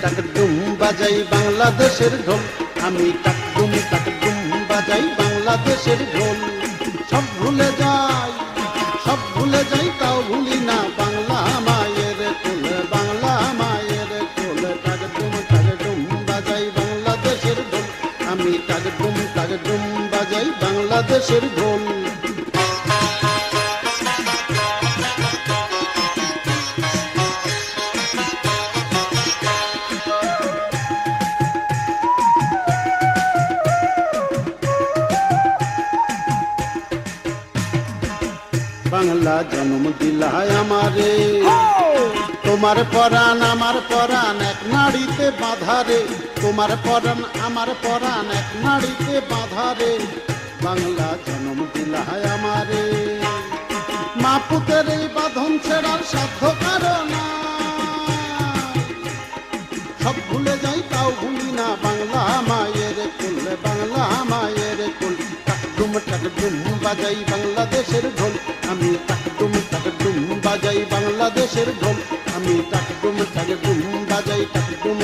টাকডুম বাজাই বাংলাদেশের ঢোল, আমি টাকডুম বাজাই বাংলাদেশের ঢোল। সব ভুলে যাই, সব ভুলে যাই, তাও ভুলি না বাংলা মায়ের কোল, বাংলা মায়ের কোল। টাকডুম বাজাই বাংলাদেশের ঢোল, আমি টাকডুম বাজাই বাংলাদেশের ঢোল। বাংলা জন্ম দিলায় আমারে, তোমার পরাণ আমার পরাণ এক নাড়িতে বাঁধারে, তোমার পরাণ আমার পরাণ এক নাড়িতে বাঁধারে। বাংলা জন্ম দিলায় আমারে, মা পুতের এই বাঁধন ছেড়ার সাধ্য কারণ, সব ভুলে যাই তাও ভুলি না বাংলা মায়ের কোল, বাংলা মায়ের কোল। টাকডুম বাজাই বাংলাদেশের ঢোল, আমি টাকডুম বাজাই বাংলাদেশের ঢোল, আমি টাকডুম বাজাই টাকডুম